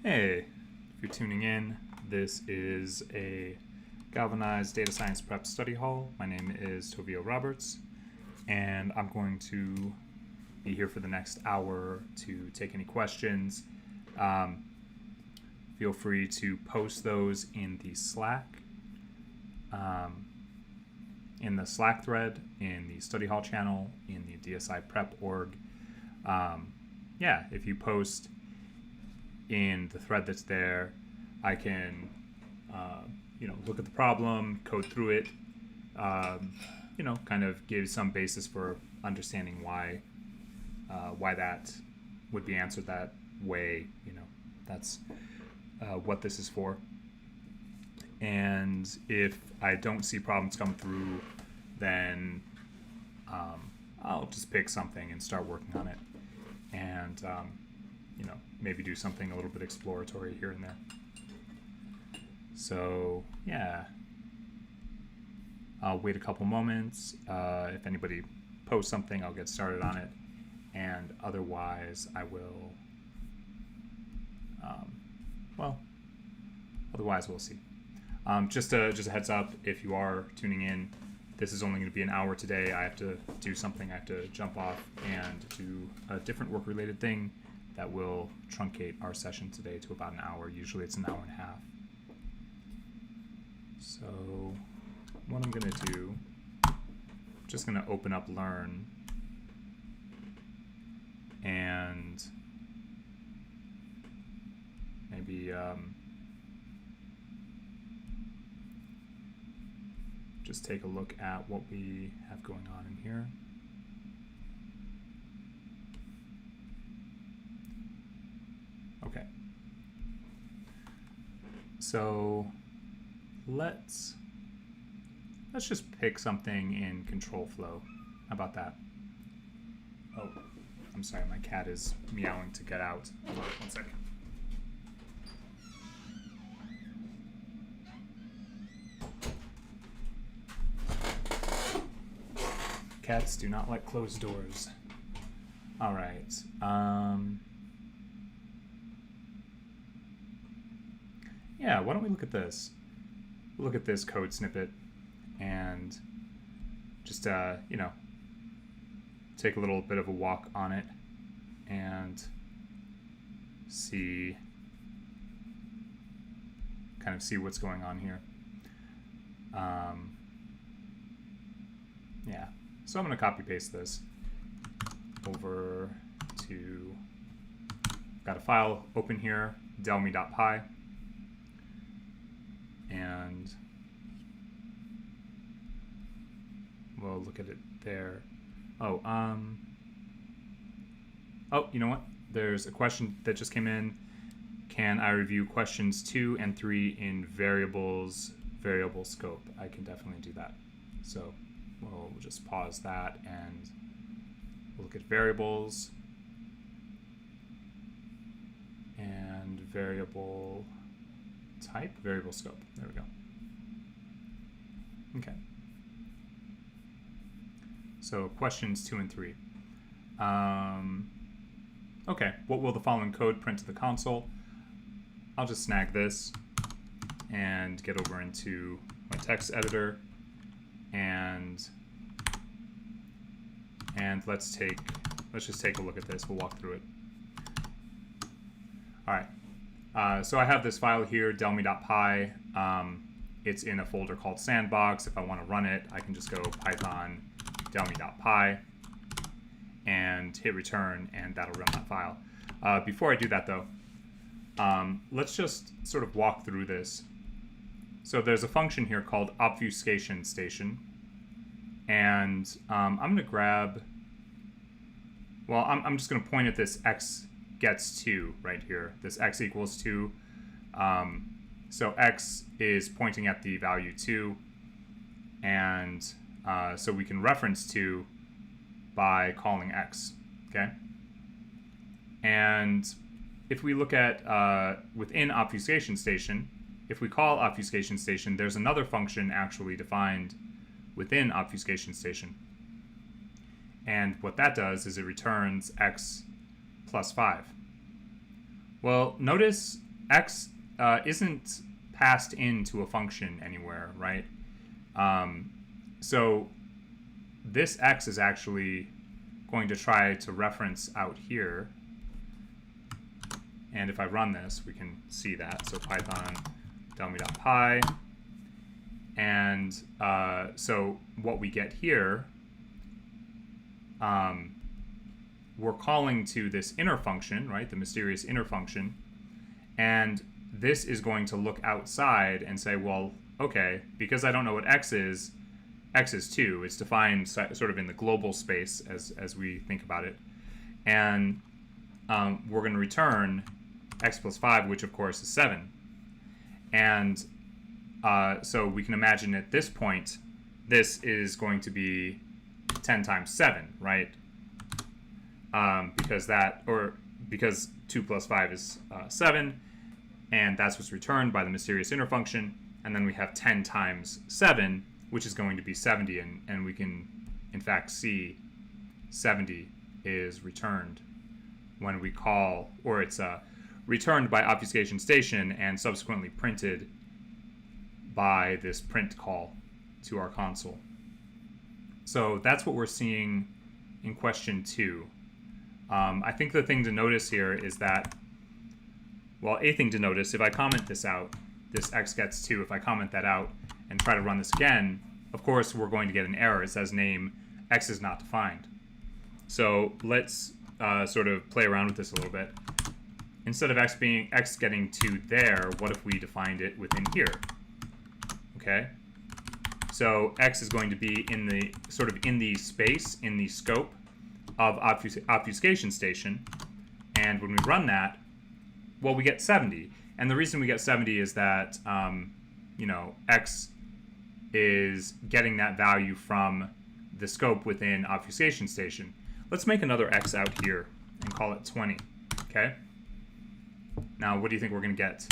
Hey, if you're tuning in, this is a Galvanize Data Science Prep Study Hall. My name is Tovio Roberts, and I'm going to be here for the next hour to take any questions. Feel free to post those in the Slack, in the Slack thread, in the Study Hall channel, in the DSI Prep org. If you post in the thread that's there, I can, look at the problem, code through it, kind of give some basis for understanding why that would be answered that way. That's what this is for. And if I don't see problems come through, then I'll just pick something and start working on it. And maybe do something a little bit exploratory here and there. So yeah, I'll wait a couple moments. If anybody posts something, I'll get started on it, and otherwise I will. Otherwise we'll see. Just a heads up, if you are tuning in, this is only going to be an hour today. I have to do something. I have to jump off and do a different work-related thing that will truncate our session today to about an hour. Usually it's an hour and a half. So what I'm going to do, I'm just going to open up Learn and maybe just take a look at what we have going on in here. Okay. So let's just pick something in control flow. How about that? Oh, I'm sorry, my cat is meowing to get out. Hold on 1 second. Cats do not like closed doors. All right. Yeah, why don't we look at this? We'll look at this code snippet and just, take a little bit of a walk on it and see what's going on here. So I'm going to copy paste this over to, got a file open here, delme.py, and we'll look at it there. Oh, you know what? There's a question that just came in. Can I review questions 2 and 3 in variable scope? I can definitely do that. So we'll just pause that and we'll look at variables and variable type, variable scope. There we go. Okay. So questions 2 and 3. Okay, what will the following code print to the console? I'll just snag this and get over into my text editor, and let's just take a look at this. We'll walk through it. All right. So I have this file here, delme.py. It's in a folder called Sandbox. If I want to run it, I can just go python delme.py and hit return, and that'll run that file. Before I do that, though, let's just sort of walk through this. So there's a function here called Obfuscation Station, and I'm going to grab, well, I'm just going to point at this x gets 2 right here, this x equals 2. So x is pointing at the value 2, and so we can reference 2 by calling x, okay? And if we look at within Obfuscation Station, if we call Obfuscation Station, there's another function actually defined within Obfuscation Station. And what that does is it returns x plus 5. Well, notice x isn't passed into a function anywhere, right? So this x is actually going to try to reference out here. And if I run this, we can see that. So Python delmi.py. And so what we get here, we're calling to this inner function, right? The mysterious inner function. And this is going to look outside and say, well, okay, because I don't know what x is 2. It's defined sort of in the global space as we think about it. And we're going to return x plus 5, which of course is 7. And so we can imagine at this point, this is going to be 10 times 7, right? Because 2 plus 5 is 7, and that's what's returned by the mysterious inner function. And then we have 10 times 7, which is going to be 70, and we can, in fact, see 70 is returned when we call, or it's returned by Obfuscation Station and subsequently printed by this print call to our console. So that's what we're seeing in question 2. I think the thing to notice here is that, well, a thing to notice, if I comment this out, this x gets 2, if I comment that out and try to run this again, of course we're going to get an error. It says name x is not defined. So let's sort of play around with this a little bit. Instead of x getting 2 there, what if we defined it within here? Okay, so x is going to be in the sort of in the space, in the scope of Obfuscation Station, and when we run that, well, we get 70. And the reason we get 70 is that you know, x is getting that value from the scope within Obfuscation Station. Let's make another x out here and call it 20. Okay. Now, what do you think we're going to get?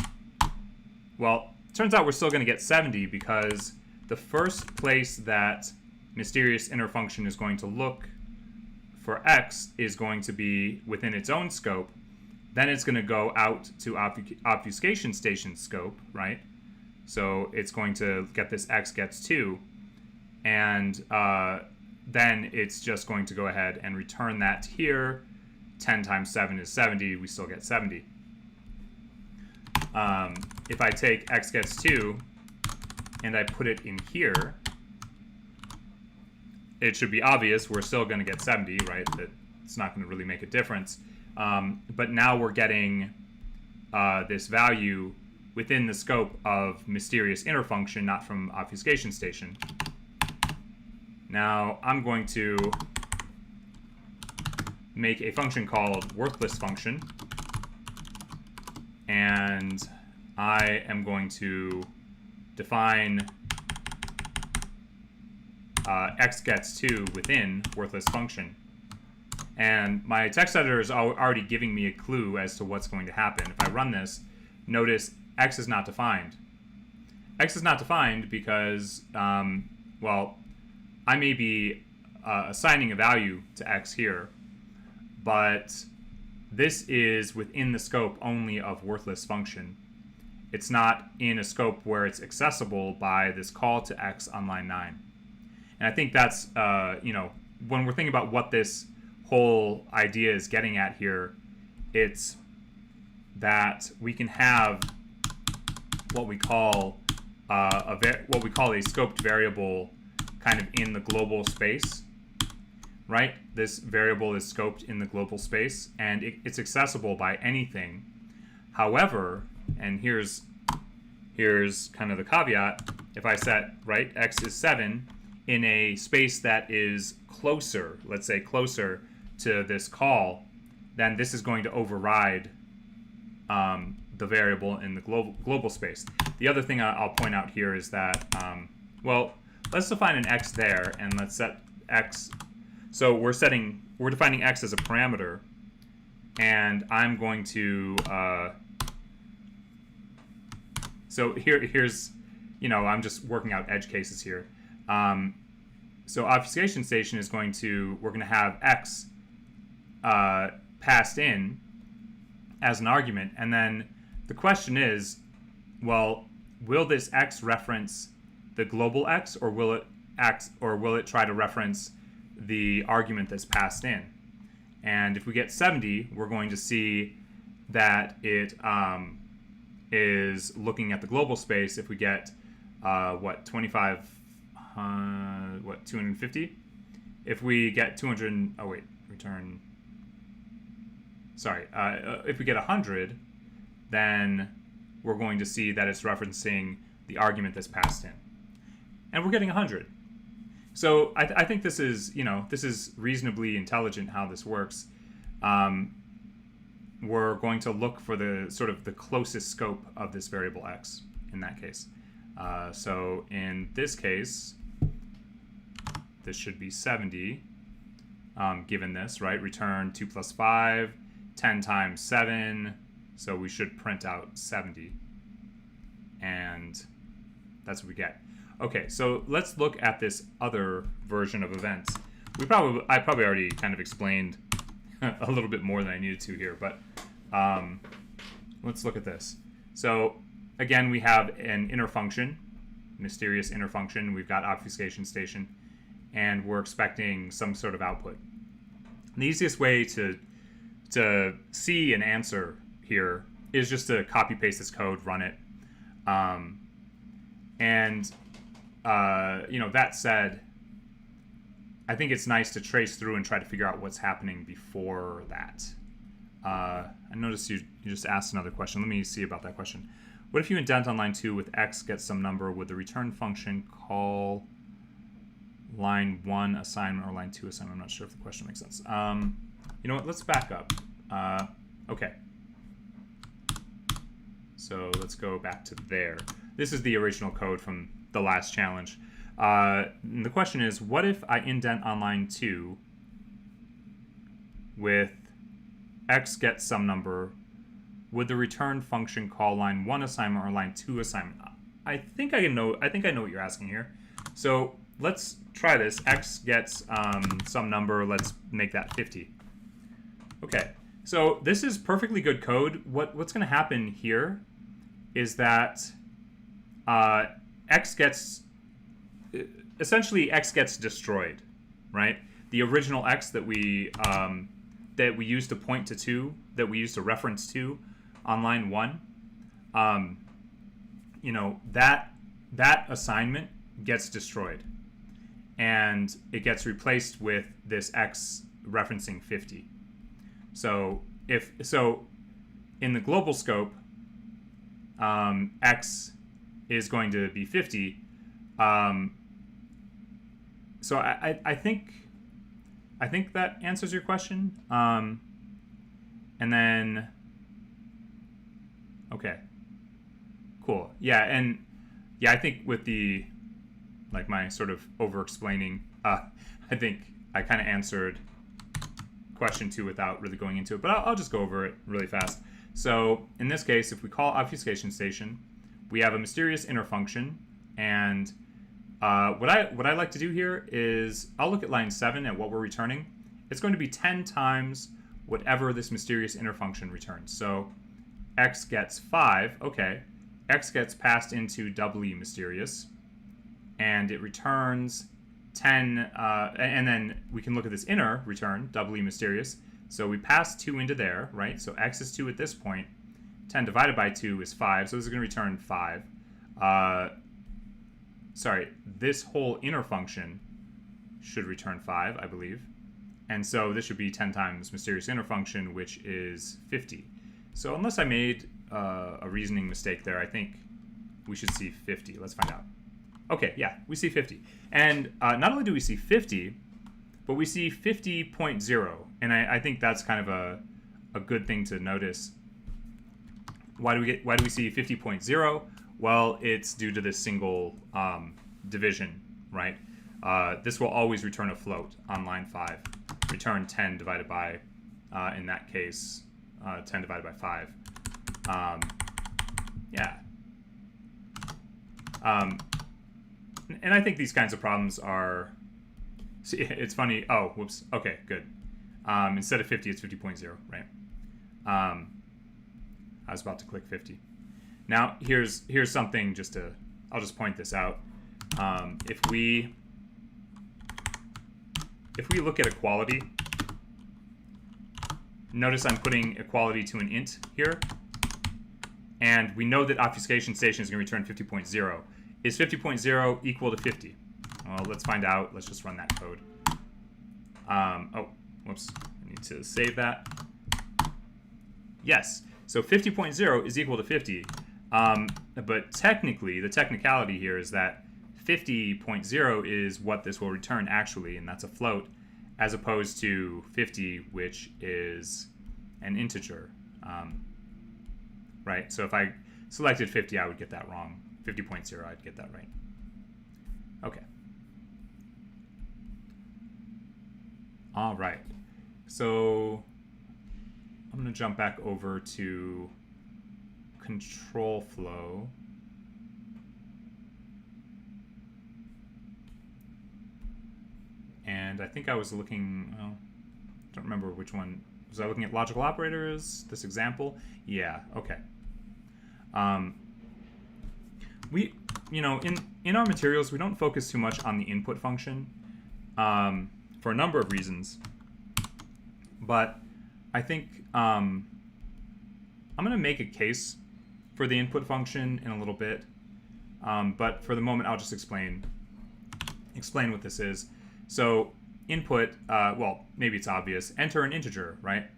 Well, turns out we're still going to get 70 because the first place that mysterious inner function is going to look for x is going to be within its own scope. Then it's going to go out to Obfuscation Station scope, right? So it's going to get this x gets 2, and then it's just going to go ahead and return that here. 10 times 7 is 70. We still get 70. If I take x gets 2 and I put it in here, it should be obvious we're still going to get 70, right? That it's not going to really make a difference. But now we're getting this value within the scope of mysterious inner function, not from Obfuscation Station. Now I'm going to make a function called worthless function, and I am going to define x gets 2 within worthless function. And my text editor is already giving me a clue as to what's going to happen. If I run this, notice x is not defined. X is not defined because, well, I may be assigning a value to x here, but this is within the scope only of worthless function. It's not in a scope where it's accessible by this call to x on line 9. And I think that's, you know, when we're thinking about what this whole idea is getting at here, it's that we can have what we call a scoped variable kind of in the global space, right? This variable is scoped in the global space, and it's accessible by anything. However, and here's kind of the caveat, if I set, right, x is 7 in a space that is closer, let's say closer to this call, then this is going to override the variable in the global space. The other thing I'll point out here is that, well, let's define an x there, and let's set x. So we're defining x as a parameter, and I'm going to, so here's, you know, I'm just working out edge cases here. So Obfuscation Station is going to, we're going to have x passed in as an argument, and then the question is, well, will this x reference the global x, or will it try to reference the argument that's passed in? And if we get 70, we're going to see that it is looking at the global space. If we get 250? If we get 200, oh wait, return. Sorry, if we get 100, then we're going to see that it's referencing the argument that's passed in. And we're getting 100. So I think this is, this is reasonably intelligent how this works. We're going to look for the sort of the closest scope of this variable x in that case. So in this case, this should be 70, given this, right? Return 2 plus 5, 10 times 7, so we should print out 70. And that's what we get. Okay, so let's look at this other version of events. I probably already kind of explained a little bit more than I needed to here, but let's look at this. So again, we have an inner function, mysterious inner function. We've got Obfuscation Station, and we're expecting some sort of output. And the easiest way to see an answer here is just to copy paste this code, run it, that said, I think it's nice to trace through and try to figure out what's happening before that. I noticed you just asked another question. Let me see about that question. What if you indent on line 2 with x gets some number? Would the return function call line 1 assignment or line 2 assignment? I'm not sure if the question makes sense. You know what? Let's back up. Okay. So let's go back to there. This is the original code from the last challenge. And the question is, what if I indent on line 2 with x gets some number? Would the return function call line 1 assignment or line 2 assignment? I think I know what you're asking here. So let's try this. X gets some number. Let's make that 50. Okay. So this is perfectly good code. What's going to happen here is that x gets destroyed, right? The original x that we used to point to 2, that we used to reference to on line 1, that assignment gets destroyed, and it gets replaced with this x referencing 50. So in the global scope, x is going to be 50. So I think that answers your question. And then, okay, cool. Yeah, and yeah, I think with my sort of over-explaining, I think I kind of answered question 2 without really going into it, but I'll just go over it really fast. So in this case, if we call Obfuscation Station, we have a mysterious inner function, and what I like to do here is I'll look at line 7 at what we're returning. It's going to be 10 times whatever this mysterious inner function returns. So x gets 5. Okay, x gets passed into doubly mysterious, and it returns 10, and then we can look at this inner return, doubly mysterious. So we pass 2 into there, right? So x is 2 at this point. 10 divided by 2 is 5, so this is going to return 5. Sorry, this whole inner function should return 5, I believe. And so this should be 10 times mysterious inner function, which is 50. So unless I made a reasoning mistake there, I think we should see 50. Let's find out. Okay, yeah, we see 50. And not only do we see 50, but we see 50.0. And I think that's kind of a good thing to notice. Why do we see 50.0? Well, it's due to this single division, right? This will always return a float on line 5. Return 10 divided by, in that case, 10 divided by 5. Yeah. And I think these kinds of problems are... See, it's funny. Oh, whoops. Okay, good. Instead of 50, it's 50.0, right? I was about to click 50. Now, here's something I'll just point this out. If we look at equality, notice I'm putting equality to an int here. And we know that Obfuscation Station is going to return 50.0. Is 50.0 equal to 50? Well, let's find out. Let's just run that code. Oh, whoops. I need to save that. Yes. So 50.0 is equal to 50. But technically, the technicality here is that 50.0 is what this will return actually, and that's a float, as opposed to 50, which is an integer. Right? So if I selected 50, I would get that wrong. 50.0, I'd get that right. Okay. All right. So I'm going to jump back over to control flow. And I think I was looking, well, I don't remember which one. Was I looking at logical operators, this example? Yeah, okay. In our materials, we don't focus too much on the input function for a number of reasons. But I think I'm going to make a case for the input function in a little bit. But for the moment, I'll just explain what this is. So input, well, maybe it's obvious. Enter an integer, right?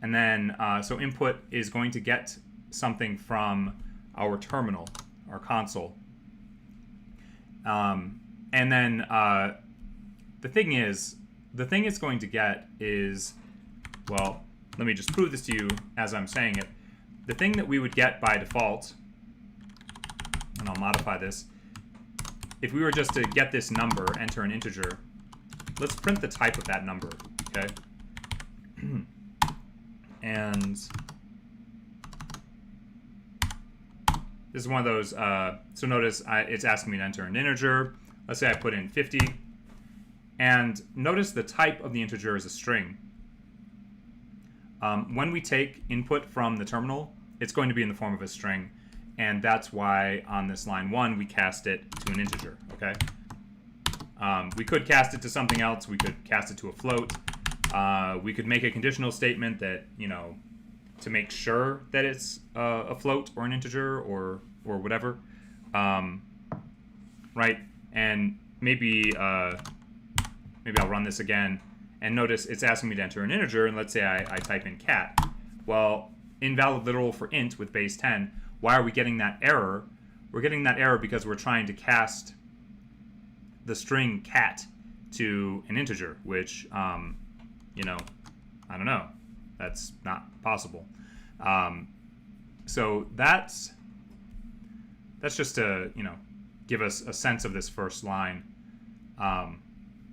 And then, so input is going to get something from our terminal, our console. And then the thing it's going to get is, well, let me just prove this to you as I'm saying it. The thing that we would get by default, and I'll modify this, if we were just to get this number, enter an integer, let's print the type of that number, okay? And this is one of those, so notice it's asking me to enter an integer. Let's say I put in 50. And notice the type of the integer is a string. When we take input from the terminal, it's going to be in the form of a string. And that's why on this line 1, we cast it to an integer, okay? We could cast it to something else. We could cast it to a float. We could make a conditional statement that, to make sure that it's a float or an integer or whatever, right? And maybe I'll run this again, and notice it's asking me to enter an integer, and let's say I type in cat. Well, invalid literal for int with base 10. Why are we getting that error? We're getting that error because we're trying to cast the string cat to an integer, which, I don't know. That's not possible. So that's just to, give us a sense of this first line.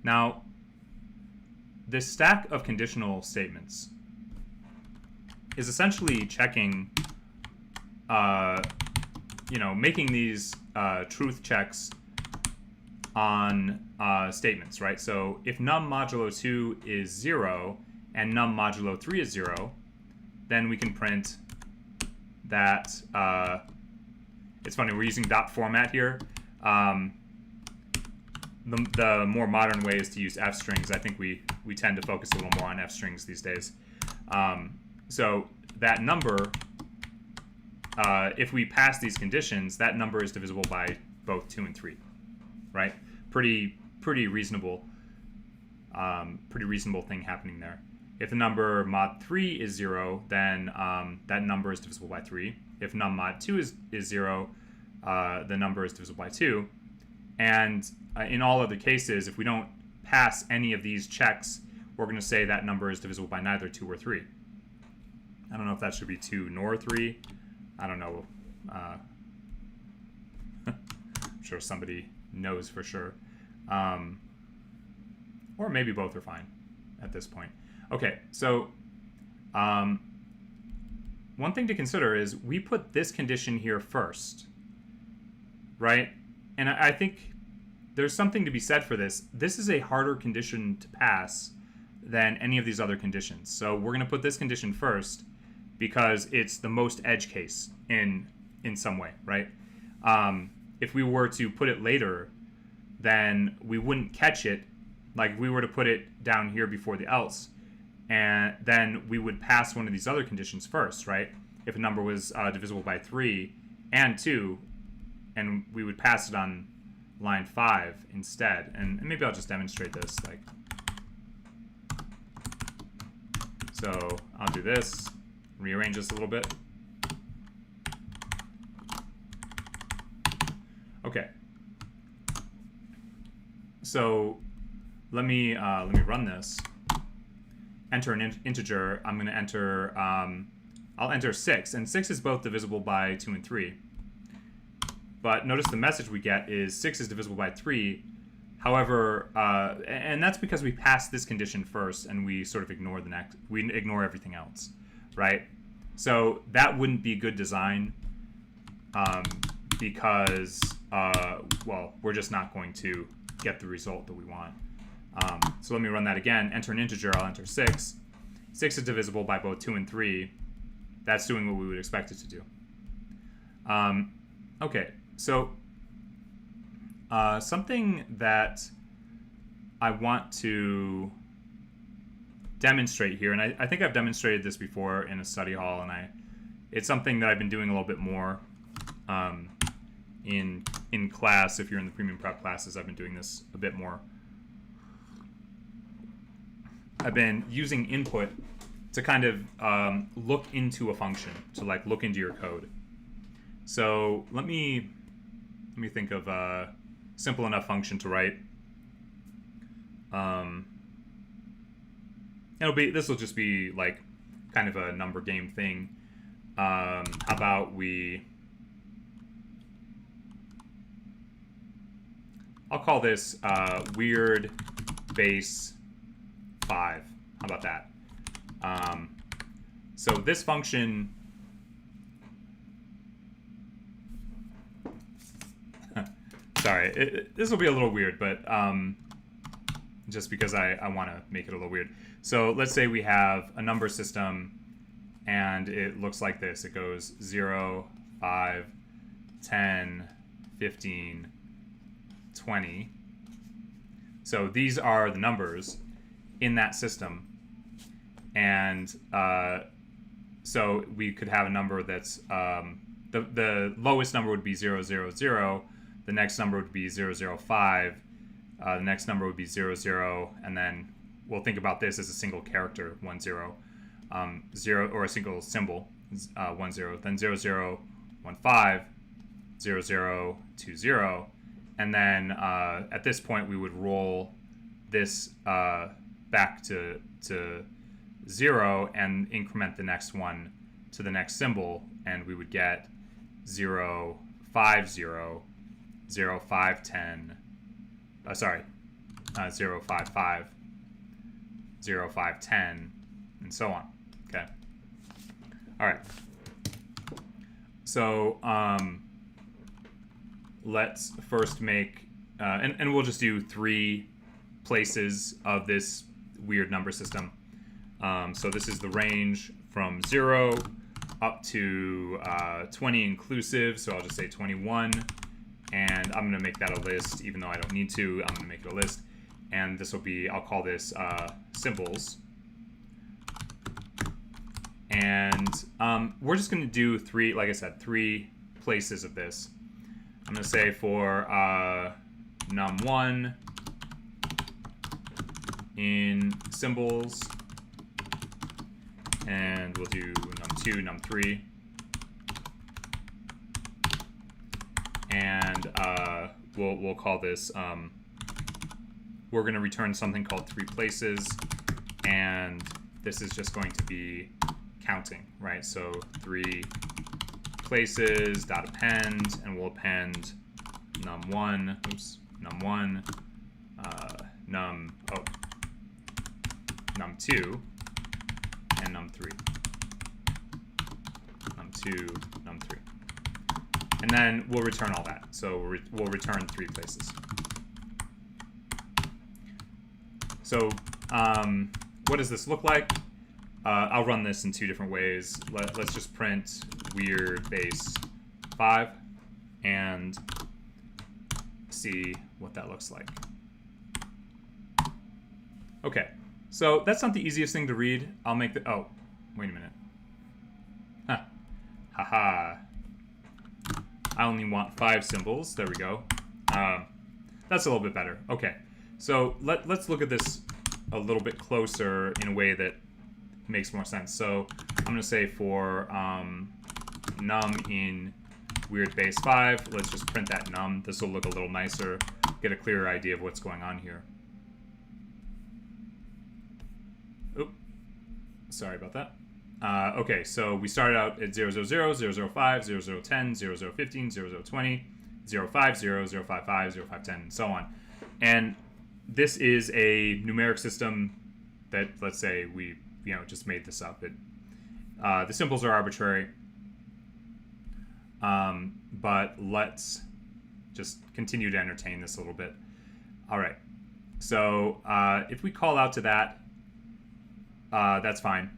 Now, this stack of conditional statements is essentially checking, making these truth checks on statements, right? So if num modulo 2 is 0 and num modulo 3 is 0, then we can print that, it's funny, we're using dot format here. The more modern way is to use f strings. I think we tend to focus a little more on f strings these days. So that number, if we pass these conditions, that number is divisible by both 2 and 3, right? Pretty reasonable thing happening there. If the number mod 3 is 0, then that number is divisible by 3. If num mod 2 is 0, the number is divisible by 2. And in all other cases, if we don't pass any of these checks, we're going to say that number is divisible by neither 2 or 3. I don't know if that should be 2 nor 3. I don't know. I'm sure somebody knows for sure. Or maybe both are fine at this point. Okay, so one thing to consider is we put this condition here first, right? And I think there's something to be said for this. This is a harder condition to pass than any of these other conditions. So we're going to put this condition first because it's the most edge case in some way, right? If we were to put it later, then we wouldn't catch it. Like, if we were to put it down here before the else, and then we would pass one of these other conditions first, right? If a number was divisible by 3 and 2, and we would pass it on line 5 instead. And maybe I'll just demonstrate this. Like, so I'll do this, rearrange this a little bit. Okay. So let me run this. Enter an integer. I'm going to enter. I'll enter 6, and 6 is both divisible by 2 and 3. But notice the message we get is 6 is divisible by 3. However, and that's because we passed this condition first, and we sort of ignore the next. We ignore everything else, right? So that wouldn't be good design, because well, we're just not going to get the result that we want. So let me run that again. Enter an integer. I'll enter 6. 6 is divisible by both 2 and 3. That's doing what we would expect it to do. Okay, so something that I want to demonstrate here, and I think I've demonstrated this before in a study hall, and it's something that I've been doing a little bit more in class. If you're in the premium prep classes, I've been doing this a bit more. I've been using input to kind of look into a function, to like look into your code. So let me think of a simple enough function to write. This will just be like kind of a number game thing. How about I'll call this weird base 5. How about that? So this function, sorry, this will be a little weird, but just because I want to make it a little weird. So let's say we have a number system, and it looks like this. It goes 0, 5, 10, 15, 20. So these are the numbers in that system. And so we could have a number that's the lowest number would be 0, 0, 0. The next number would be 0, 0, 5. The next number would be 0, 0. And then we'll think about this as a single character, 1, 0. 0, or a single symbol, 1, 0. Then 0, 0, 1, 5. 0, 0, 2, 0. And then at this point, we would roll this back to 0 and increment the next one to the next symbol, and we would get 0, 5, 0, 0, 5, 10, 0, 5, 5, 0, 5, 10, and so on. Okay. All right. So let's first make, and we'll just do 3 places of this weird number system. So this is the range from 0 up to 20 inclusive, so I'll just say 21, and I'm going to make that a list, even though I don't need to. I'm going to make it a list, and this will be, I'll call this symbols. And we're just going to do 3, like I said, 3 places of this. I'm going to say for num1 in symbols, and we'll do num2, num3, and we'll call this, we're going to return something called 3 places, and this is just going to be counting, right? So 3 places dot append, and we'll append num1, num1, num2, and num3, num2, num3, and then we'll return all that. So we'll return 3 places. So what does this look like? I'll run this in two different ways. Let's just print weird base 5 and see what that looks like. Okay, so that's not the easiest thing to read. I'll make the, oh, wait a minute. Huh. Haha. I only want 5 symbols. There we go. That's a little bit better. Okay, so let's look at this a little bit closer in a way that makes more sense. So I'm going to say for num in weird base 5, let's just print that num. This will look a little nicer, get a clearer idea of what's going on here. Oop, sorry about that. Okay, so we started out at 000, 005, 0010, 0015, 0020, 050, 055, 0510, and so on. And this is a numeric system that, let's say, we just made this up. The symbols are arbitrary, but let's just continue to entertain this a little bit. All right, so if we call out to that, that's fine.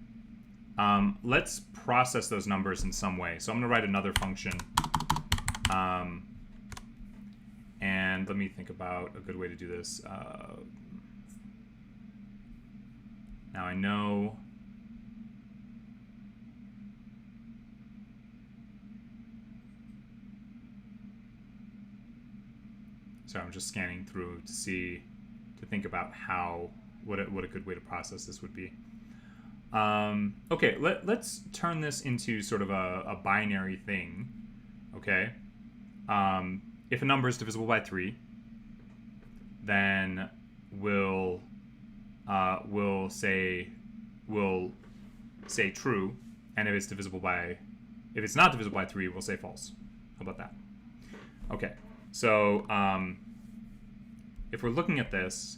Let's process those numbers in some way. So I'm going to write another function. And let me think about a good way to do this. Now I know... Sorry, I'm just scanning through to think about what a good way to process this would be. Okay, let's turn this into sort of a binary thing, okay? If a number is divisible by 3, then we'll say true, and if it's not divisible by 3, we'll say false. How about that? Okay, so if we're looking at this,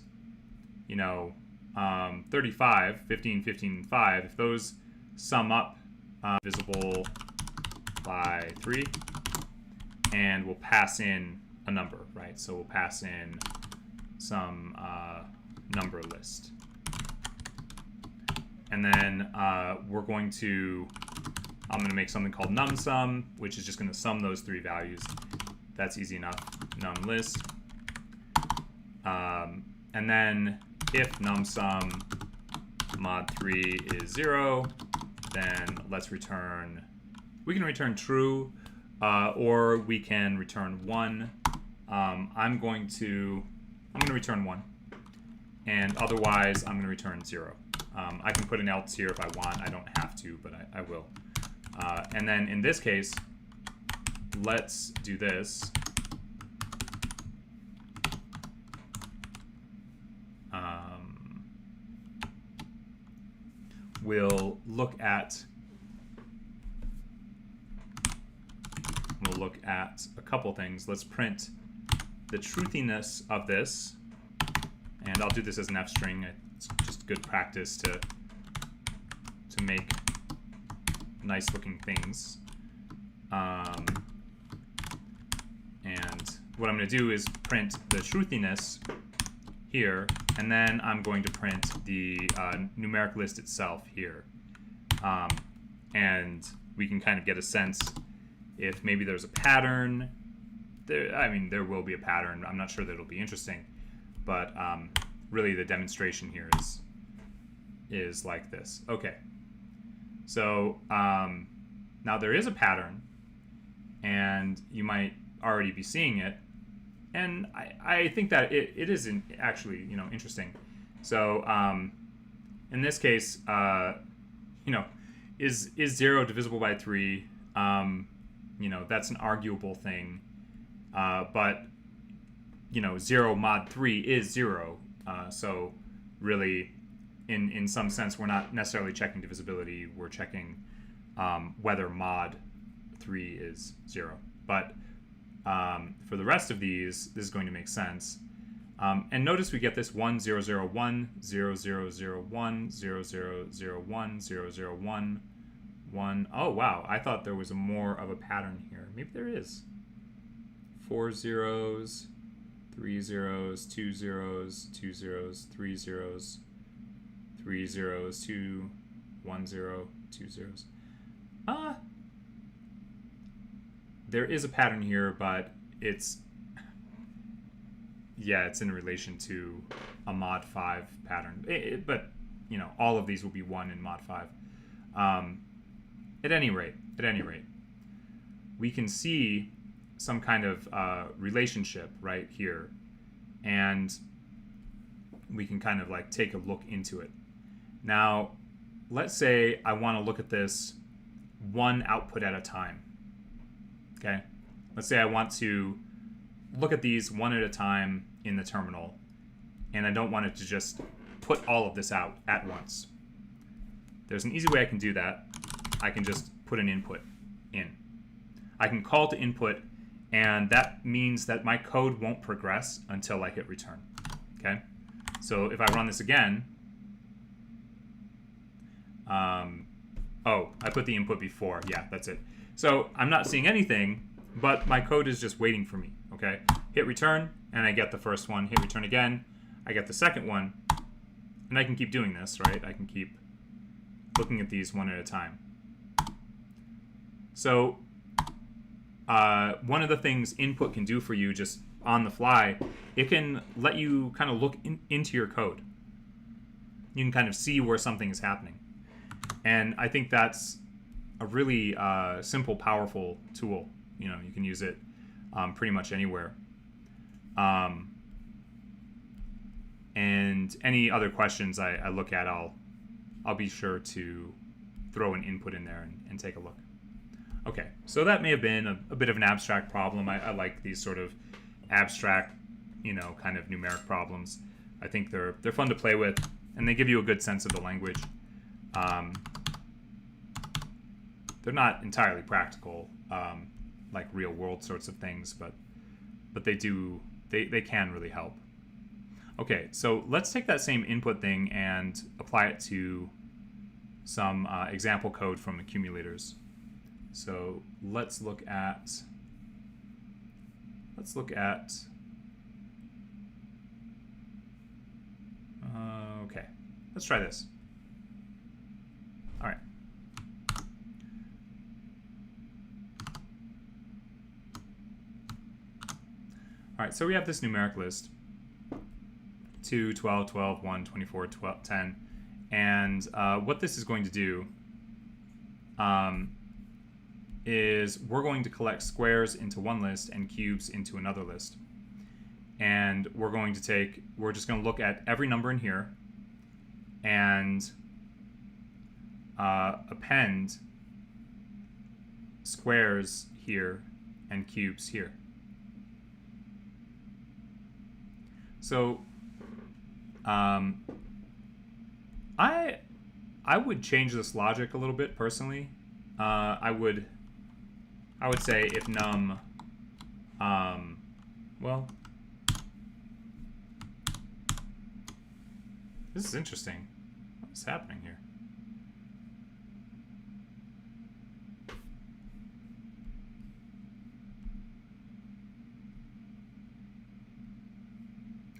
35, 15, 15, 5, if those sum up divisible by 3, and we'll pass in a number, right? So we'll pass in some number list. And then I'm going to make something called numSum, which is just going to sum those 3 values. That's easy enough. Num list. And then if numSum mod 3 is 0, then let's return, we can return true, or we can return 1. I'm going to return 1, and otherwise I'm going to return 0. I can put an else here if I want. I don't have to, but I will. And then in this case, let's do this. We'll look at a couple things. Let's print the truthiness of this, and I'll do this as an F string. It's just good practice to make nice looking things. And what I'm going to do is print the truthiness here, and then I'm going to print the numeric list itself here. And we can kind of get a sense if maybe there's a pattern. There will be a pattern. I'm not sure that it'll be interesting, but really the demonstration here is like this. Okay, so now there is a pattern, and you might already be seeing it. And I think that it is actually, interesting. So in this case, is 0 divisible by 3? That's an arguable thing. But 0 mod 3 is 0. So really, in some sense, we're not necessarily checking divisibility. We're checking whether mod 3 is 0. But for the rest of these, this is going to make sense. And notice we get this 1, 0, 0, 1, 0, 0, 0, 1, 0, 0, 0, 1, 0, 0, 1, 1. Oh, wow. I thought there was more of a pattern here. Maybe there is. 4 zeros, 3 zeros, 2 zeros, 2 zeros, 3 zeros, 3 zeros, 2 1 0, 2 zeros. There is a pattern here, but it's in relation to a mod 5 pattern. But you know, all of these will be 1 in mod 5. At any rate, we can see some kind of relationship right here, and we can kind of like take a look into it. Now, let's say I want to look at this one output at a time. Okay, let's say I want to look at these one at a time in the terminal, and I don't want it to just put all of this out at once. There's an easy way I can do that. I can just put an input in. I can call to input, and that means that my code won't progress until I hit return. Okay, so if I run this again, oh, I put the input before. Yeah, that's it. So I'm not seeing anything, but my code is just waiting for me. Okay, hit return, and I get the first one. Hit return again, I get the second one, and I can keep doing this, right? I can keep looking at these one at a time. So one of the things input can do for you just on the fly, it can let you kind of look into your code. You can kind of see where something is happening. And I think that's a really simple, powerful tool. You know, you can use it pretty much anywhere. And any other questions I look at, I'll be sure to throw an input in there and take a look. Okay, so that may have been a bit of an abstract problem. I like these sort of abstract, you know, kind of numeric problems. I think they're fun to play with, and they give you a good sense of the language. They're not entirely practical, like real world sorts of things, but they can really help. Okay, so let's take that same input thing and apply it to some example code from accumulators. So let's look at okay, let's try this. All right. All right, so we have this numeric list, 2, 12, 12, 1, 24, 12, 10. And what this is going to do is we're going to collect squares into one list and cubes into another list. And we're just going to look at every number in here and append squares here and cubes here. So I would change this logic a little bit personally. I would say if num well, this is interesting. What's happening here?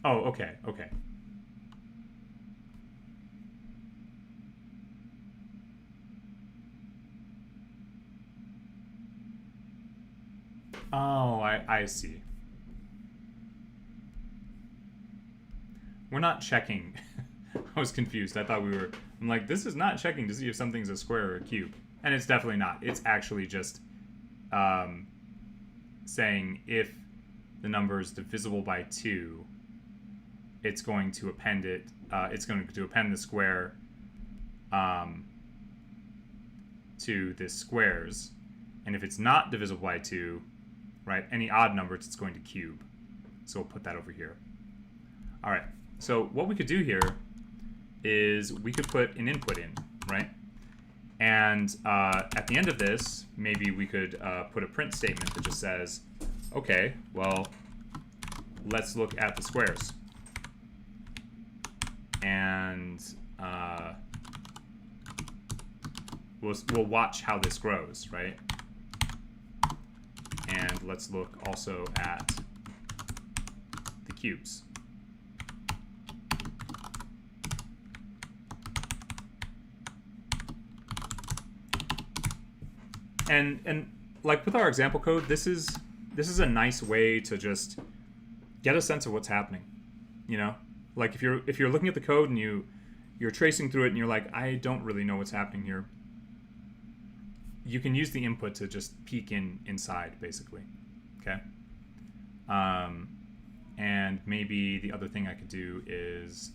Oh, okay. Oh, I see. We're not checking. I was confused. I thought I'm like, this is not checking to see if something's a square or a cube. And it's definitely not. It's actually just saying if the number is divisible by 2, it's going to append it. It's going to append the square to this squares. And if it's not divisible by 2, right, any odd numbers, it's going to cube. So we'll put that over here. All right. So what we could do here is we could put an input in, right? And at the end of this, maybe we could put a print statement that just says, okay, well, let's look at the squares. And we'll watch how this grows, right? And let's look also at the cubes. And like with our example code, this is a nice way to just get a sense of what's happening. You know, like if you're looking at the code and you're tracing through it and you're like, I don't really know what's happening here. You can use the input to just peek inside, basically. Okay. And maybe the other thing I could do is,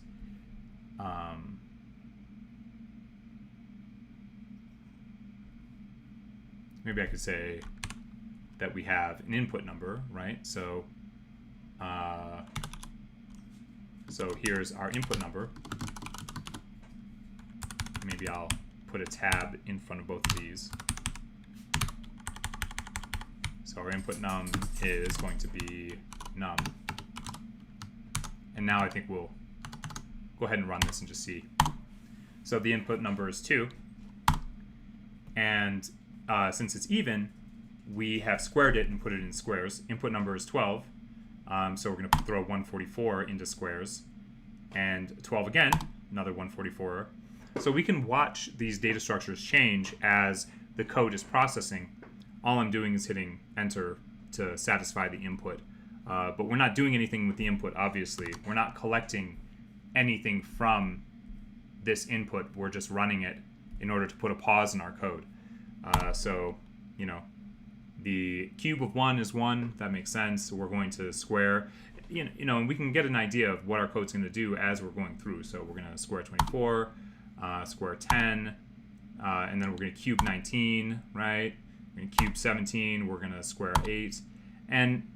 maybe I could say that we have an input number, right? So, so here's our input number. Maybe I'll put a tab in front of both of these. So our input num is going to be num. And now I think we'll go ahead and run this and just see. So the input number is 2. And since it's even, we have squared it and put it in squares. Input number is 12. So we're going to throw 144 into squares. And 12 again, another 144. So we can watch these data structures change as the code is processing. All I'm doing is hitting enter to satisfy the input. But we're not doing anything with the input, obviously. We're not collecting anything from this input. We're just running it in order to put a pause in our code. So, you know, the cube of 1 is 1. That makes sense. So we're going to square. You know, and we can get an idea of what our code's going to do as we're going through. So we're going to square 24, square 10, and then we're going to cube 19, right? We're going to cube 17. We're going to square 8. And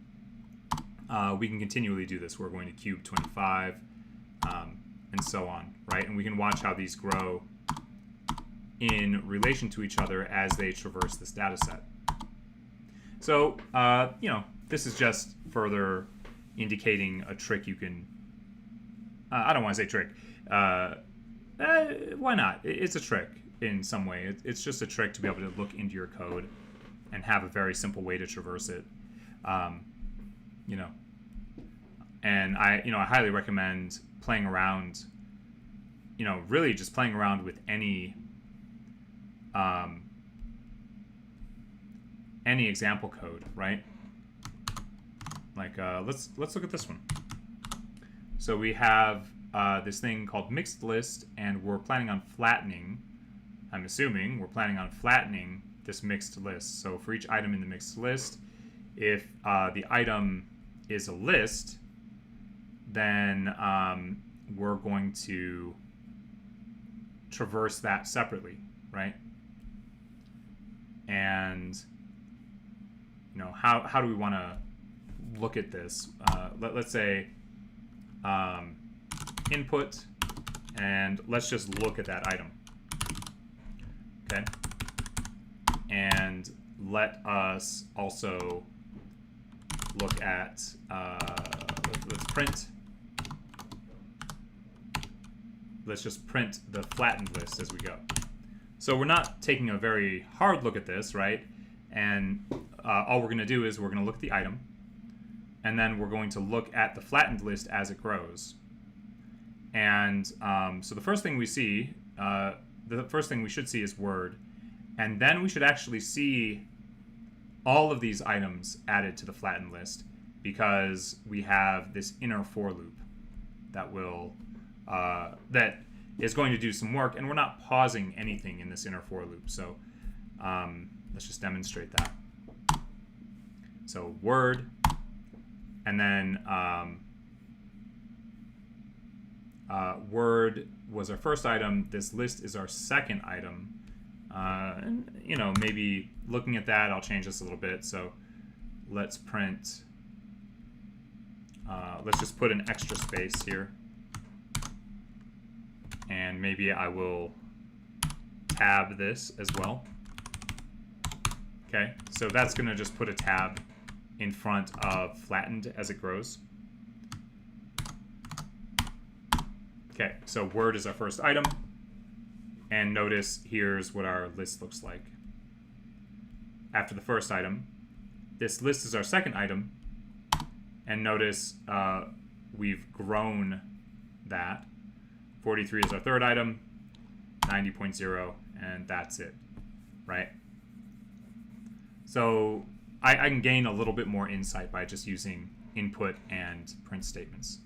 we can continually do this. We're going to cube 25, and so on, right? And we can watch how these grow in relation to each other as they traverse this data set. So, you know, this is just further indicating a trick you can... I don't want to say trick. Why not? It's a trick in some way. It's just a trick to be able to look into your code and have a very simple way to traverse it. You know, and I highly recommend playing around, you know, really just playing around with any example code, right? Like, let's look at this one. So we have this thing called mixed list, and we're planning on flattening. I'm assuming we're planning on flattening this mixed list. So for each item in the mixed list, if the item is a list, then we're going to traverse that separately, right? And you know, how do we want to look at this? Let's say input, and let's just look at that item. Okay, and let us also look at let's print. Let's just print the flattened list as we go. So we're not taking a very hard look at this, right? And all we're going to do is we're going to look at the item, and then we're going to look at the flattened list as it grows. And so the first thing we see, the first thing we should see is word, and then we should actually see all of these items added to the flattened list, because we have this inner for loop that will that is going to do some work, and we're not pausing anything in this inner for loop. So let's just demonstrate that. So word, and then word was our first item. This list is our second item. And you know, maybe looking at that, I'll change this a little bit. So let's print. Let's just put an extra space here, and maybe I will tab this as well. Okay, so that's going to just put a tab in front of flattened as it grows. Okay, so word is our first item, and notice here's what our list looks like. After the first item, this list is our second item, and notice we've grown that. 43 is our third item, 90.0, and that's it, right? So I can gain a little bit more insight by just using input and print statements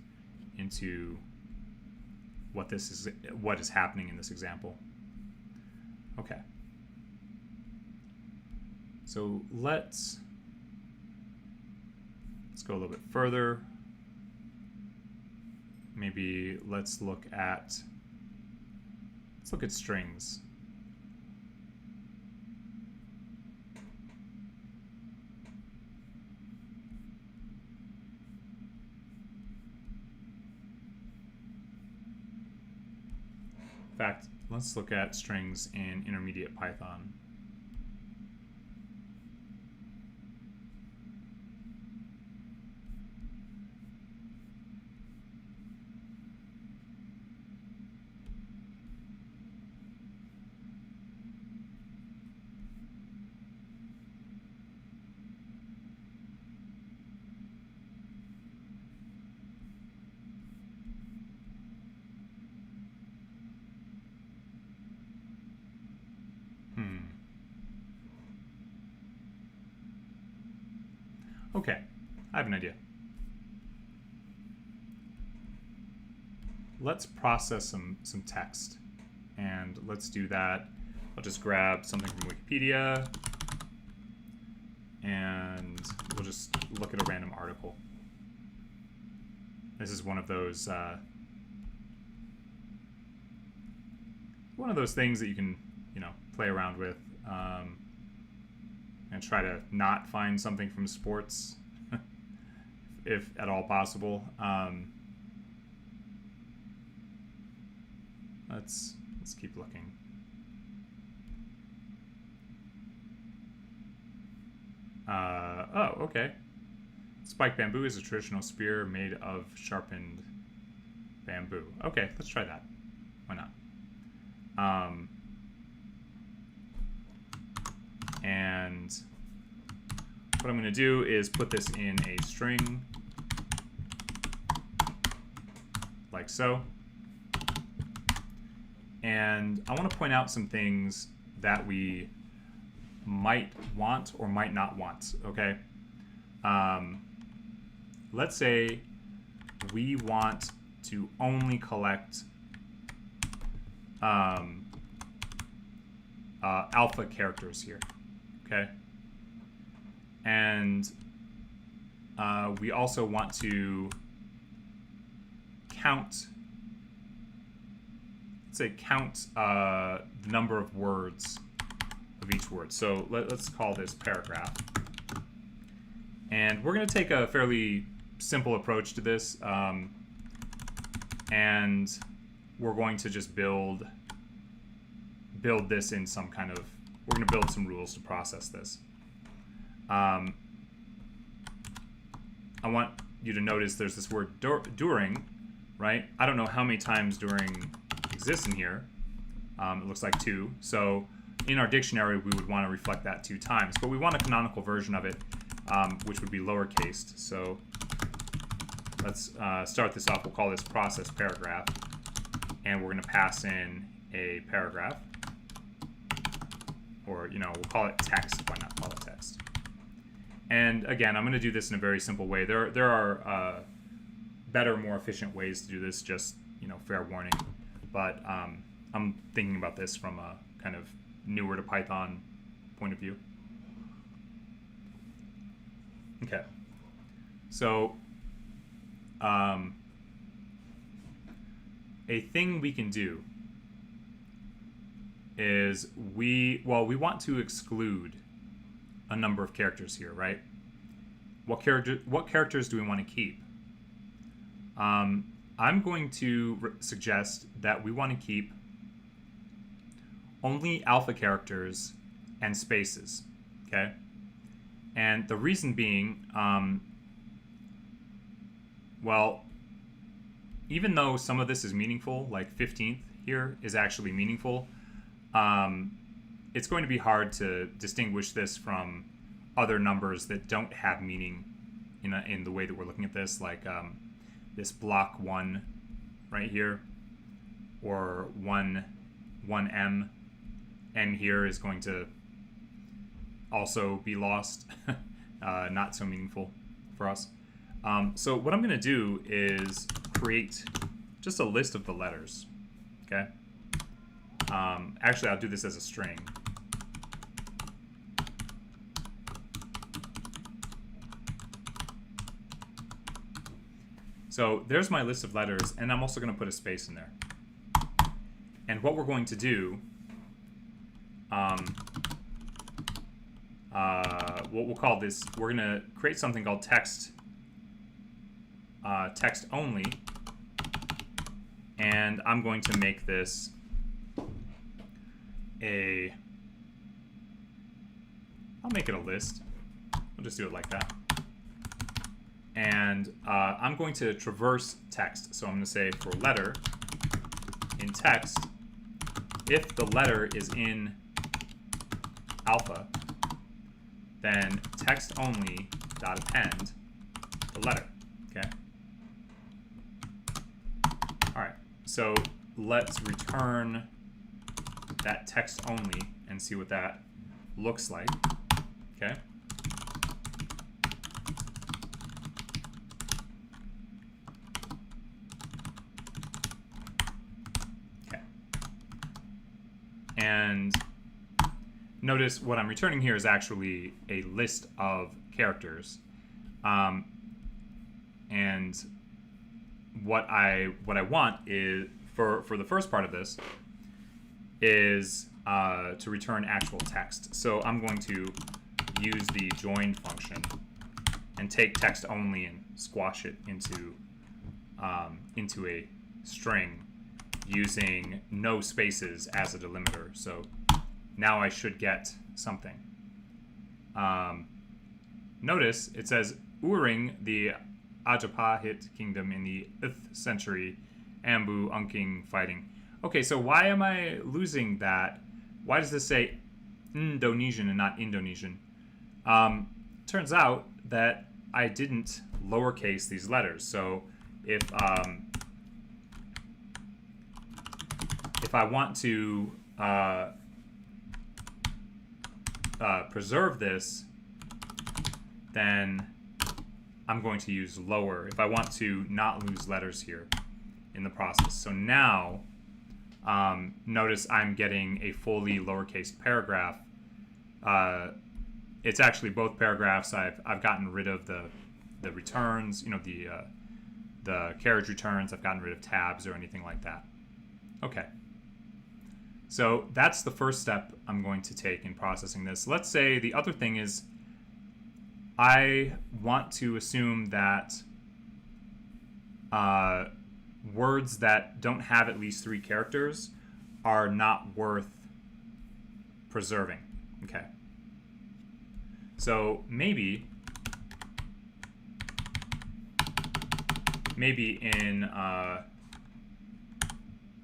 into what is happening in this example. Okay. So let's go a little bit further. Maybe let's look at strings. In fact, let's look at strings in intermediate Python. Okay, I have an idea. Let's process some text, and let's do that. I'll just grab something from Wikipedia, and we'll just look at a random article. This is one of those things that you can, play around with. And try to not find something from sports, if at all possible. Let's keep looking. Oh, okay. Spiked bamboo is a traditional spear made of sharpened bamboo. Okay, let's try that. Why not? And what I'm going to do is put this in a string, like so. And I want to point out some things that we might want or might not want, okay? Let's say we want to only collect alpha characters here. Okay, and we also want to count, let's say count the number of words of each word. So let's call this paragraph. And we're going to take a fairly simple approach to this, and we're going to just build this in some kind of, we're going to build some rules to process this. I want you to notice there's this word during, right? I don't know how many times during exists in here. It looks like 2. So in our dictionary, we would want to reflect that 2 times. But we want a canonical version of it, which would be lowercase. So let's start this off. We'll call this process paragraph. And we're going to pass in a paragraph. Or, we'll call it text. Why not call it text? And again, I'm going to do this in a very simple way. There are better, more efficient ways to do this, just, fair warning. But I'm thinking about this from a kind of newer to Python point of view. Okay. So a thing we can do is we want to exclude a number of characters here, right? What characters do we want to keep? I'm going to suggest that we want to keep only alpha characters and spaces, okay? And the reason being, well, even though some of this is meaningful, like 15th here is actually meaningful, it's going to be hard to distinguish this from other numbers that don't have meaning in the way that we're looking at this, like this block 1 right here, or 1M. M here is going to also be lost. Not so meaningful for us. So what I'm going to do is create just a list of the letters. Okay. Actually, I'll do this as a string. So there's my list of letters, and I'm also going to put a space in there. And what we're going to do, what we'll call this, we're going to create something called text only, and I'm going to make this I'll make it a list. We'll just do it like that. And I'm going to traverse text. So I'm going to say for letter in text, if the letter is in alpha, then text only dot append the letter. Okay. All right. So let's return that text only and see what that looks like. Okay. Okay. And notice what I'm returning here is actually a list of characters. And what I want is for the first part of this is to return actual text. So I'm going to use the join function and take text only and squash it into a string using no spaces as a delimiter. So now I should get something. Notice it says Uring, the Ajapahit kingdom in the 5th century, Ambu Unking fighting. Okay, so why am I losing that? Why does this say Indonesian and not Indonesian? Turns out that I didn't lowercase these letters. So if I want to preserve this, then I'm going to use lower if I want to not lose letters here in the process. So now, notice I'm getting a fully lowercase paragraph. It's actually both paragraphs. I've gotten rid of the returns, you know, the carriage returns. I've gotten rid of tabs or anything like that. Okay. So that's the first step I'm going to take in processing this. Let's say the other thing is I want to assume that words that don't have at least 3 characters are not worth preserving. Okay. So maybe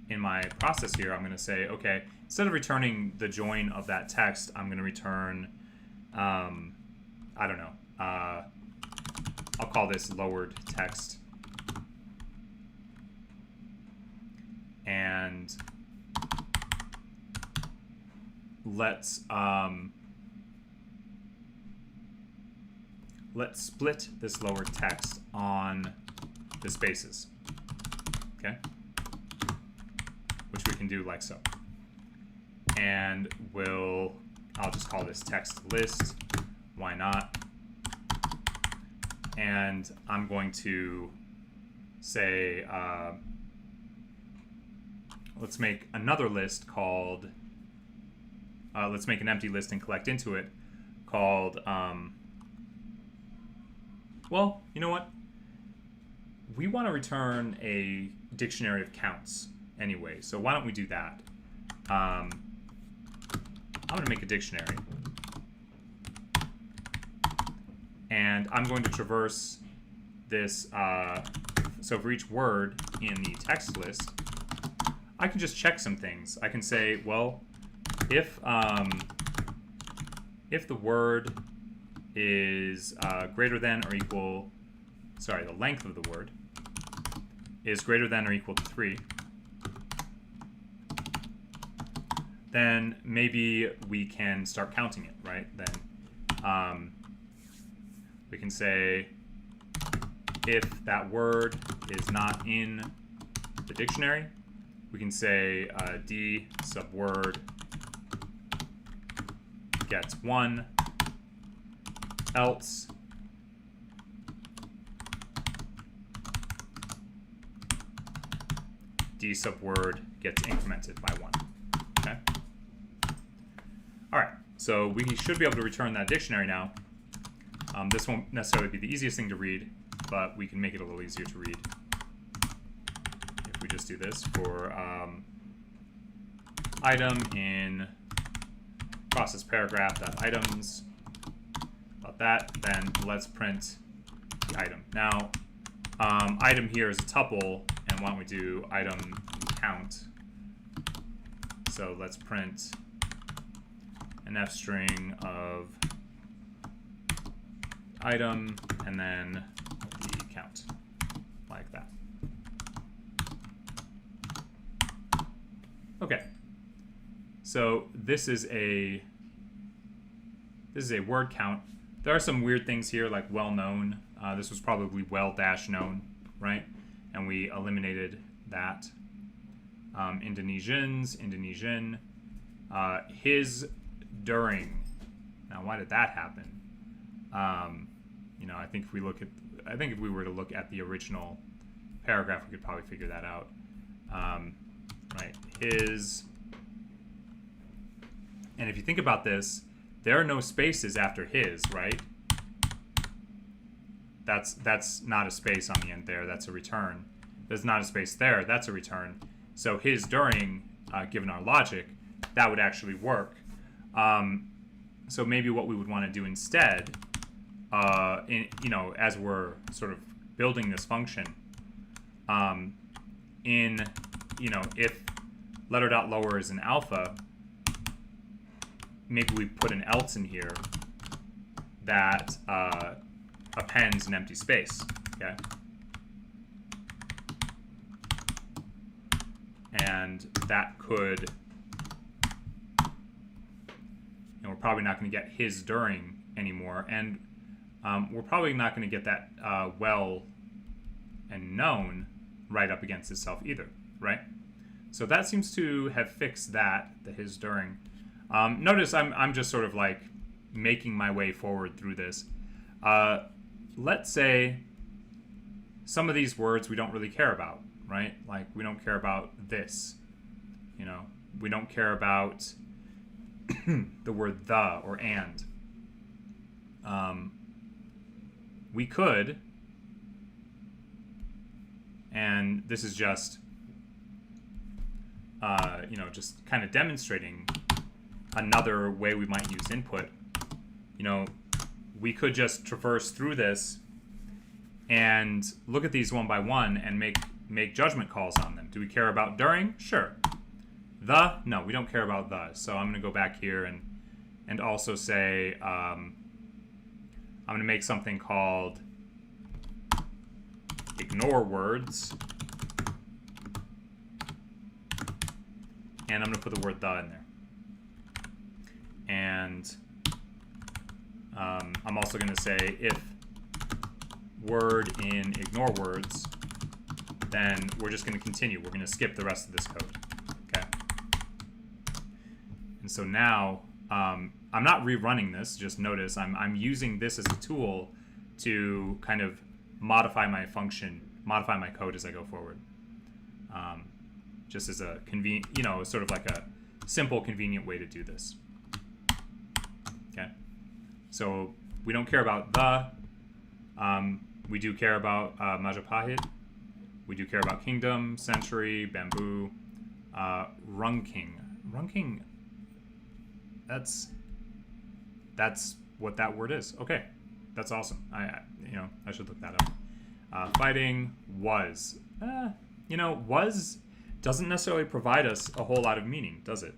in my process here, I'm going to say, okay, instead of returning the join of that text, I'm going to return, I don't know, I'll call this lowered text. And let's split this lowered text on the spaces, okay? Which we can do like so. And I'll just call this text list. Why not? And I'm going to say, let's make another list called, let's make an empty list and collect into it called, well, you know what? We want to return a dictionary of counts anyway, so why don't we do that? I'm going to make a dictionary. And I'm going to traverse this, so for each word in the text list, I can just check some things. I can say, well, if the word is greater than or equal, sorry, the length of the word is greater than or equal to 3, then maybe we can start counting it, right? Then We can say if that word is not in the dictionary, we can say d subword gets 1, else d subword gets incremented by 1. Okay. All right. So we should be able to return that dictionary now. This won't necessarily be the easiest thing to read, but we can make it a little easier to read. If we just do this for item in process paragraph.items, about that, then let's print the item. Now, item here is a tuple, and why don't we do item count? So let's print an f string of item and then the count, like that. Okay. So this is a word count. There are some weird things here, like well known. This was probably well-known, right? And we eliminated that. Indonesians, Indonesian. His, during. Now, why did that happen? You know, I think if we were to look at the original paragraph, we could probably figure that out. Right, his. And if you think about this, there are no spaces after his, right? That's not a space on the end there. That's a return. There's not a space there. That's a return. So his during, given our logic, that would actually work. So maybe what we would want to do instead, as we're sort of building this function, if letter.lower is an alpha, maybe we put an else in here that appends an empty space, okay? And that could, we're probably not going to get his during anymore, and we're probably not going to get that well and known right up against itself either, right? So that seems to have fixed that, the his during. Notice I'm just sort of like making my way forward through this. Let's say some of these words we don't really care about, right? Like we don't care about this, we don't care about the word the or and. We could, and this is just, just kind of demonstrating another way we might use input. We could just traverse through this and look at these one by one and make judgment calls on them. Do we care about during? Sure. The? No, we don't care about the. So I'm going to go back here and also say I'm going to make something called ignore words. And I'm going to put the word the in there. And I'm also going to say if word in ignore words, then we're just going to continue. We're going to skip the rest of this code. Okay. And so now I'm not rerunning this. Just notice I'm using this as a tool to kind of modify my function, modify my code as I go forward. Just as a convenient, sort of like a simple, convenient way to do this. Okay. So we don't care about the. We do care about Majapahit. We do care about kingdom, century, bamboo, Rungking. Rungking. That's what that word is. Okay, that's awesome. I should look that up. Fighting was. Was doesn't necessarily provide us a whole lot of meaning, does it?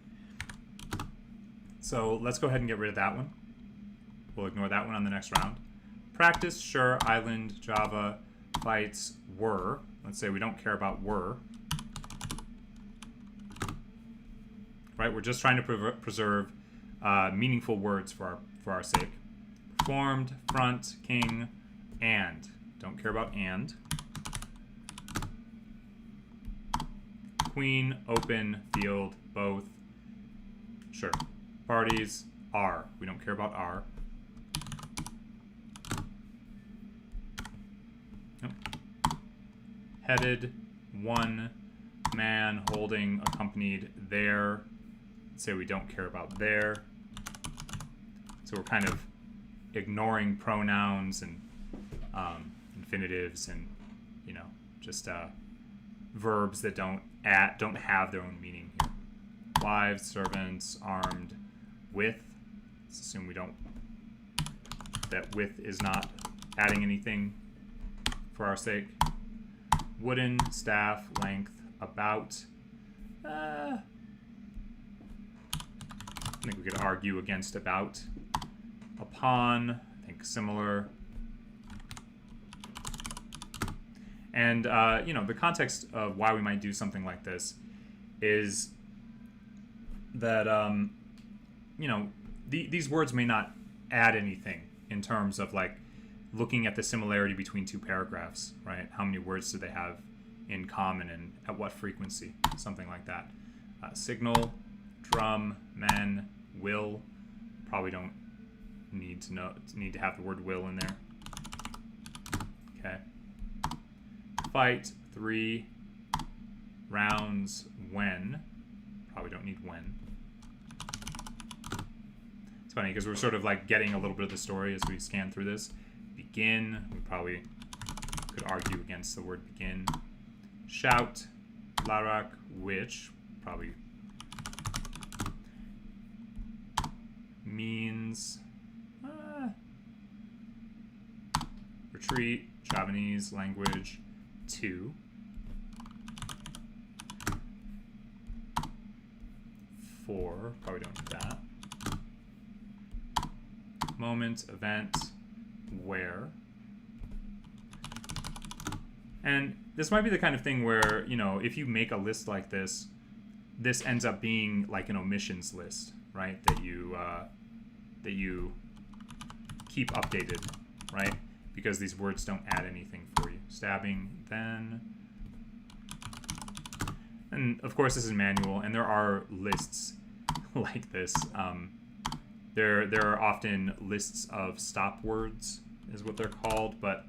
So let's go ahead and get rid of that one. We'll ignore that one on the next round. Practice, sure, island, Java, fights, were. Let's say we don't care about were. Right, we're just trying to preserve meaningful words for our sake. transformed, front, king, and. Don't care about and. Queen, open, field, both. Sure. Parties, R. We don't care about R. Nope. Headed, one, man, holding, accompanied, there. Let's say we don't care about there. So we're kind of ignoring pronouns and infinitives and, you know, just verbs that don't have their own meaning here. Wives, servants, armed, with. Let's assume that with is not adding anything for our sake. Wooden, staff, length, about. I think we could argue against about. Upon, I think similar. And, you know, the context of why we might do something like this is that, you know, these words may not add anything in terms of, like, looking at the similarity between two paragraphs, right? How many words do they have in common and at what frequency? Something like that. Signal, drum, men, will. Probably don't need to have the word will in there. Okay. Fight, 3 rounds, when. Probably don't need when. It's funny because we're sort of like getting a little bit of the story as we scan through this. Begin, we probably could argue against the word begin. Shout, larak, which, probably means retreat, Javanese language, 2. 4, probably don't need that. Moment, event, where. And this might be the kind of thing where, you know, if you make a list like this, this ends up being like an omissions list, right? That you keep updated, right? Because these words don't add anything for you. Stabbing, then. And of course, this is manual, and there are lists like this. There are often lists of stop words, is what they're called, but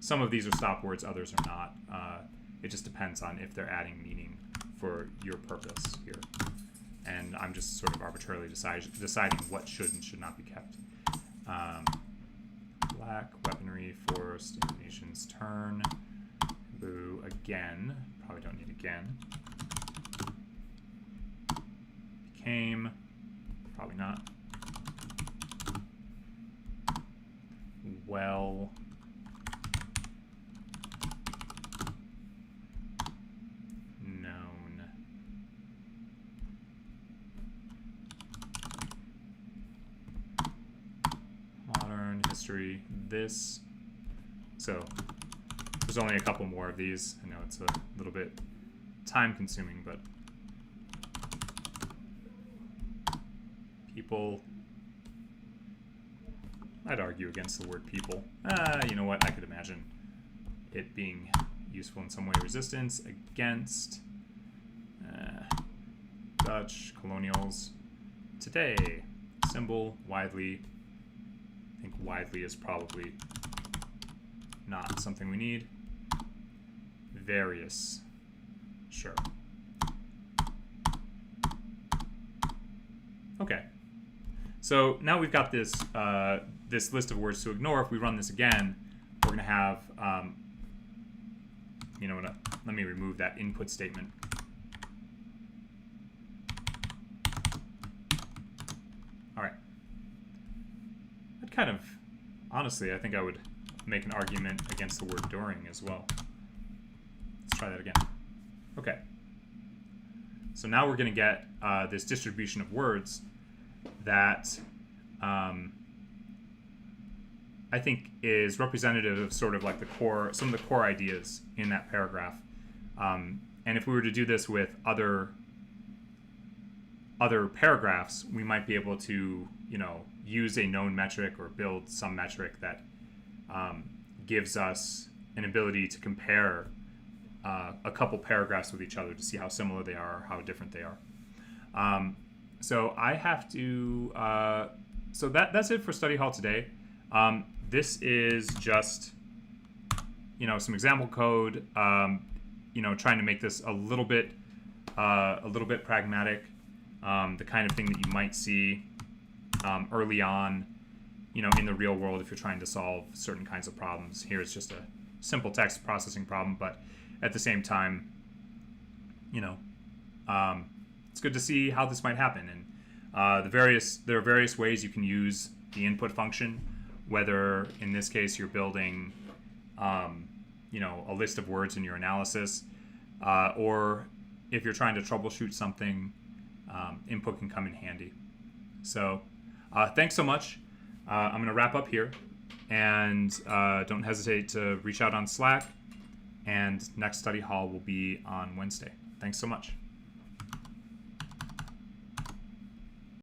some of these are stop words, others are not. It just depends on if they're adding meaning for your purpose here. And I'm just sort of arbitrarily deciding what should and should not be kept. Black, weaponry, forced, nation's turn. Boo, again. Probably don't need again. Became. Probably not. Well. Known. Modern history. This. So there's only a couple more of these. I know it's a little bit time consuming, but people. I'd argue against the word people. You know what? I could imagine it being useful in some way. Resistance against Dutch colonials. Today, symbol, widely. I think widely is probably not something we need. Various. Sure. Okay. So now we've got this this list of words to ignore. If we run this again, we're going to have, you know what, let me remove that input statement. All right. That kind of, honestly, I think I would make an argument against the word during as well. Let's try that again. Okay. So now we're going to get this distribution of words that I think is representative of sort of like the core, some of the core ideas in that paragraph. And if we were to do this with other other paragraphs, we might be able to, use a known metric or build some metric that gives us an ability to compare a couple paragraphs with each other to see how similar they are or how different they are. So I have to. So that's it for study hall today. This is just some example code. Trying to make this a little bit pragmatic. The kind of thing that you might see early on, in the real world if you're trying to solve certain kinds of problems. Here it's just a simple text processing problem, but at the same time, it's good to see how this might happen. And there are various ways you can use the input function, whether in this case you're building, a list of words in your analysis, or if you're trying to troubleshoot something, input can come in handy. So thanks so much. I'm going to wrap up here, and don't hesitate to reach out on Slack, and next study hall will be on Wednesday. Thanks so much.